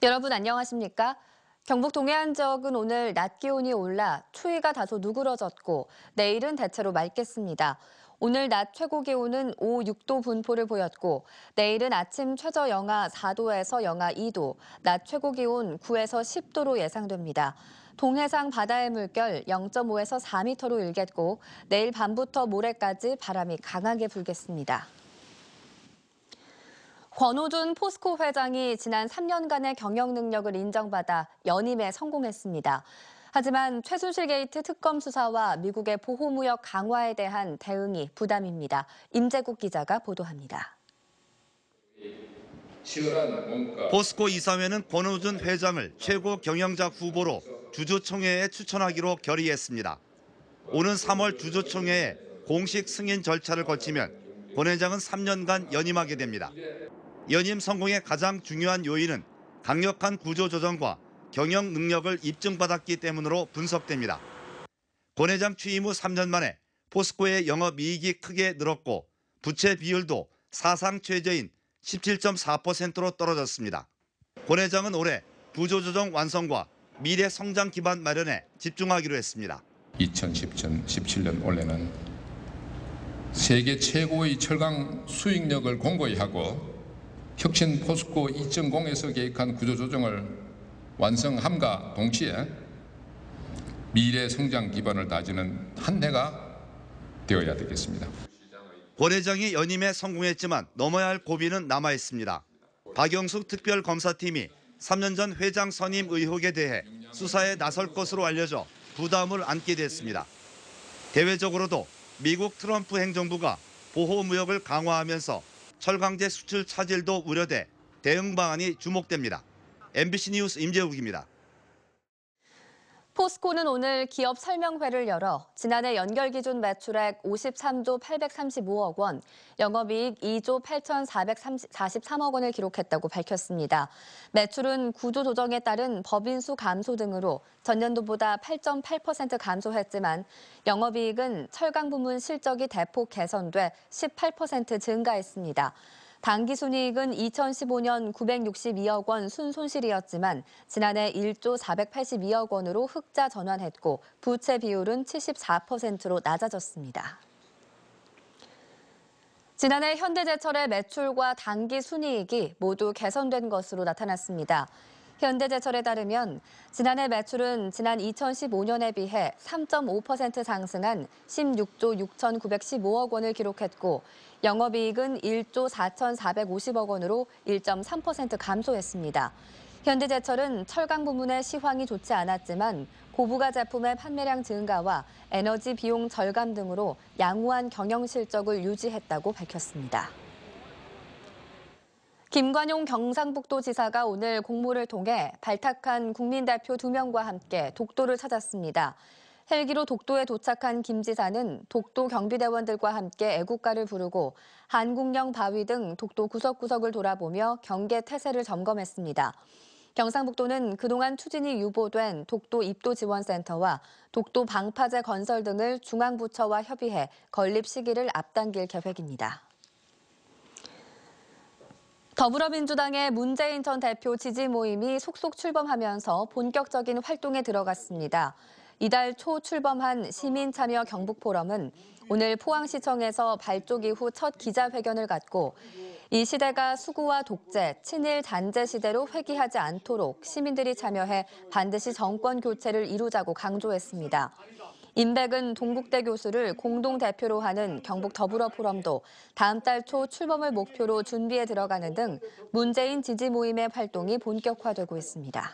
여러분 안녕하십니까? 경북 동해안 지역은 오늘 낮 기온이 올라 추위가 다소 누그러졌고 내일은 대체로 맑겠습니다. 오늘 낮 최고 기온은 5, 6도 분포를 보였고 내일은 아침 최저 영하 4도에서 영하 2도, 낮 최고 기온 9에서 10도로 예상됩니다. 동해상 바다의 물결 0.5에서 4m로 일겠고 내일 밤부터 모레까지 바람이 강하게 불겠습니다. 권오준 포스코 회장이 지난 3년간의 경영 능력을 인정받아 연임에 성공했습니다. 하지만 최순실 게이트 특검 수사와 미국의 보호무역 강화에 대한 대응이 부담입니다. 임재국 기자가 보도합니다. 포스코 이사회는 권오준 회장을 최고 경영자 후보로 주주총회에 추천하기로 결의했습니다. 오는 3월 주주총회에 공식 승인 절차를 거치면 권 회장은 3년간 연임하게 됩니다. 연임 성공의 가장 중요한 요인은 강력한 구조조정과 경영 능력을 입증받았기 때문으로 분석됩니다. 권 회장 취임 후 3년 만에 포스코의 영업이익이 크게 늘었고 부채 비율도 사상 최저인 17.4%로 떨어졌습니다. 권 회장은 올해 구조조정 완성과 미래 성장 기반 마련에 집중하기로 했습니다. 2017년 올해는 세계 최고의 철강 수익력을 공고히 하고 혁신 포스코 2.0에서 계획한 구조조정을 완성함과 동시에 미래 성장 기반을 다지는 한 해가 되어야 되겠습니다. 권 회장이 연임에 성공했지만 넘어야 할 고비는 남아 있습니다. 박영숙 특별검사팀이 3년 전 회장 선임 의혹에 대해 수사에 나설 것으로 알려져 부담을 안게 됐습니다. 대외적으로도 미국 트럼프 행정부가 보호무역을 강화하면서 철강제 수출 차질도 우려돼 대응 방안이 주목됩니다. MBC 뉴스 임재욱입니다. 포스코는 오늘 기업 설명회를 열어 지난해 연결 기준 매출액 53조 835억 원, 영업이익 2조 8,443억 원을 기록했다고 밝혔습니다. 매출은 구조 조정에 따른 법인수 감소 등으로 전년도보다 8.8% 감소했지만 영업이익은 철강 부문 실적이 대폭 개선돼 18% 증가했습니다. 당기순이익은 2015년 962억 원 순손실이었지만 지난해 1조 482억 원으로 흑자 전환했고 부채 비율은 74%로 낮아졌습니다. 지난해 현대제철의 매출과 당기순이익이 모두 개선된 것으로 나타났습니다. 현대제철에 따르면 지난해 매출은 지난 2015년에 비해 3.5% 상승한 16조 6,915억 원을 기록했고 영업이익은 1조 4,450억 원으로 1.3% 감소했습니다. 현대제철은 철강 부문의 시황이 좋지 않았지만 고부가 제품의 판매량 증가와 에너지 비용 절감 등으로 양호한 경영 실적을 유지했다고 밝혔습니다. 김관용 경상북도지사가 오늘 공모를 통해 발탁한 국민대표 2명과 함께 독도를 찾았습니다. 헬기로 독도에 도착한 김 지사는 독도 경비대원들과 함께 애국가를 부르고 한국령 바위 등 독도 구석구석을 돌아보며 경계 태세를 점검했습니다. 경상북도는 그동안 추진이 유보된 독도 입도지원센터와 독도 방파제 건설 등을 중앙부처와 협의해 건립 시기를 앞당길 계획입니다. 더불어민주당의 문재인 전 대표 지지 모임이 속속 출범하면서 본격적인 활동에 들어갔습니다. 이달 초 출범한 시민참여 경북포럼은 오늘 포항시청에서 발족 이후 첫 기자회견을 갖고 이 시대가 수구와 독재, 친일 잔재 시대로 회귀하지 않도록 시민들이 참여해 반드시 정권 교체를 이루자고 강조했습니다. 임백은 동국대 교수를 공동대표로 하는 경북 더불어 포럼도 다음 달 초 출범을 목표로 준비에 들어가는 등 문재인 지지 모임의 활동이 본격화되고 있습니다.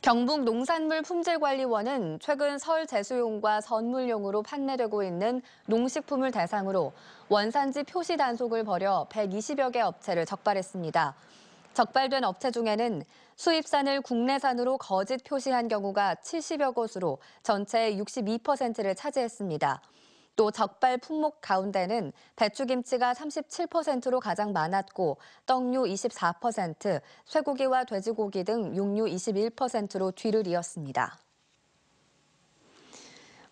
경북 농산물품질관리원은 최근 설 제수용과 선물용으로 판매되고 있는 농식품을 대상으로 원산지 표시 단속을 벌여 120여 개 업체를 적발했습니다. 적발된 업체 중에는 수입산을 국내산으로 거짓 표시한 경우가 70여 곳으로 전체의 62%를 차지했습니다. 또 적발 품목 가운데는 배추김치가 37%로 가장 많았고 떡류 24%, 쇠고기와 돼지고기 등 육류 21%로 뒤를 이었습니다.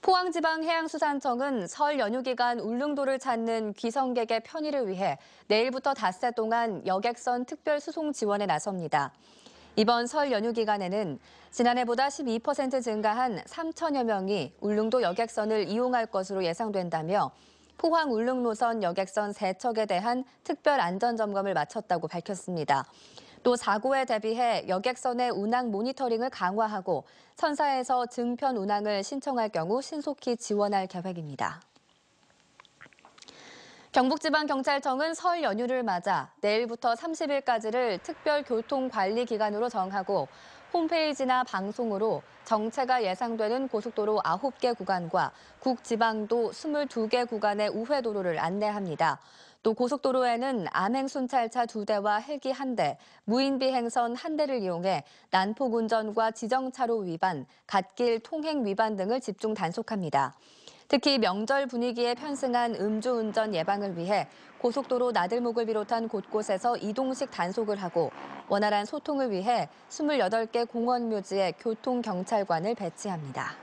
포항지방해양수산청은 설 연휴 기간 울릉도를 찾는 귀성객의 편의를 위해 내일부터 닷새 동안 여객선 특별 수송 지원에 나섭니다. 이번 설 연휴 기간에는 지난해보다 12% 증가한 3천여 명이 울릉도 여객선을 이용할 것으로 예상된다며 포항 울릉 노선 여객선 3척에 대한 특별 안전점검을 마쳤다고 밝혔습니다. 또 사고에 대비해 여객선의 운항 모니터링을 강화하고 선사에서 증편 운항을 신청할 경우 신속히 지원할 계획입니다. 경북지방경찰청은 설 연휴를 맞아 내일부터 30일까지를 특별교통관리 기간으로 정하고 홈페이지나 방송으로 정체가 예상되는 고속도로 9개 구간과 국지방도 22개 구간의 우회도로를 안내합니다. 또 고속도로에는 암행순찰차 2대와 헬기 1대, 무인비행선 1대를 이용해 난폭 운전과 지정차로 위반, 갓길 통행 위반 등을 집중 단속합니다. 특히 명절 분위기에 편승한 음주운전 예방을 위해 고속도로 나들목을 비롯한 곳곳에서 이동식 단속을 하고 원활한 소통을 위해 28개 공원 묘지에 교통경찰관을 배치합니다.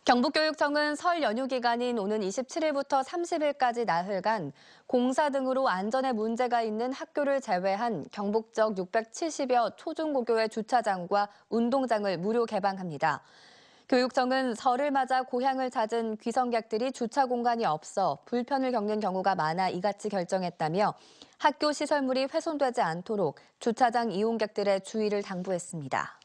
경북교육청은 설 연휴 기간인 오는 27일부터 30일까지 나흘간 공사 등으로 안전에 문제가 있는 학교를 제외한 경북적 670여 초중고교의 주차장과 운동장을 무료 개방합니다. 교육청은 설을 맞아 고향을 찾은 귀성객들이 주차 공간이 없어 불편을 겪는 경우가 많아 이같이 결정했다며 학교 시설물이 훼손되지 않도록 주차장 이용객들의 주의를 당부했습니다.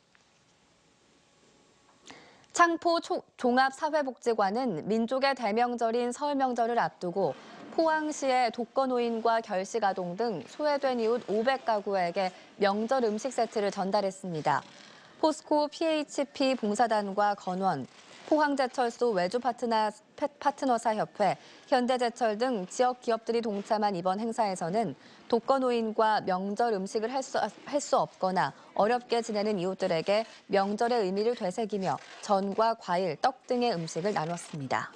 창포 종합사회복지관은 민족의 대명절인 설 명절을 앞두고 포항시의 독거노인과 결식아동 등 소외된 이웃 500가구에게 명절 음식 세트를 전달했습니다. 포스코 PHP 봉사단과 건원, 포항제철소 외주파트너사협회, 현대제철 등 지역 기업들이 동참한 이번 행사에서는 독거노인과 명절 음식을 할 수 없거나 어렵게 지내는 이웃들에게 명절의 의미를 되새기며 전과 과일, 떡 등의 음식을 나눴습니다.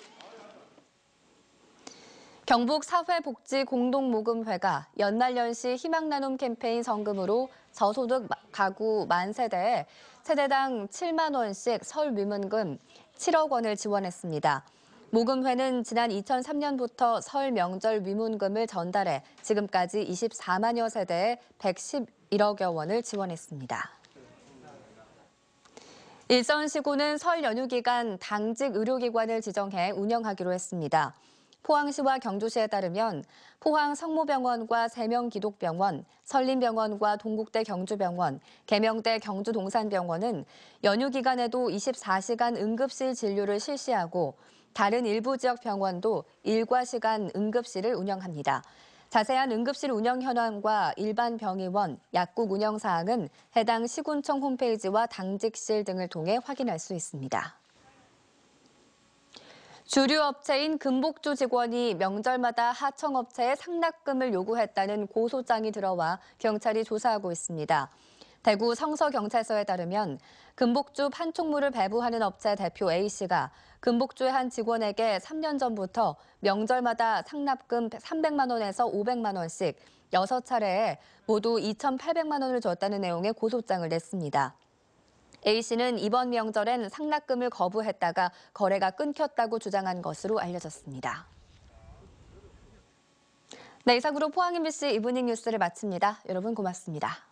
경북사회복지공동모금회가 연말연시 희망나눔 캠페인 성금으로 저소득 가구 만 세대에 세대당 7만 원씩 설 위문금 7억 원을 지원했습니다. 모금회는 지난 2003년부터 설 명절 위문금을 전달해 지금까지 24만여 세대에 111억여 원을 지원했습니다. 일선시구는 설 연휴 기간 당직 의료기관을 지정해 운영하기로 했습니다. 포항시와 경주시에 따르면 포항 성모병원과 세명기독병원, 설림병원과 동국대 경주병원, 계명대 경주동산병원은 연휴 기간에도 24시간 응급실 진료를 실시하고 다른 일부 지역 병원도 일과시간 응급실을 운영합니다. 자세한 응급실 운영 현황과 일반 병의원, 약국 운영 사항은 해당 시군청 홈페이지와 당직실 등을 통해 확인할 수 있습니다. 주류 업체인 금복주 직원이 명절마다 하청업체에 상납금을 요구했다는 고소장이 들어와 경찰이 조사하고 있습니다. 대구 성서경찰서에 따르면 금복주 판촉물을 배부하는 업체 대표 A씨가 금복주의 한 직원에게 3년 전부터 명절마다 상납금 300만 원에서 500만 원씩 6차례에 모두 2,800만 원을 줬다는 내용의 고소장을 냈습니다. A씨는 이번 명절엔 상납금을 거부했다가 거래가 끊겼다고 주장한 것으로 알려졌습니다. 네, 이상으로 포항 MBC 이브닝 뉴스를 마칩니다. 여러분 고맙습니다.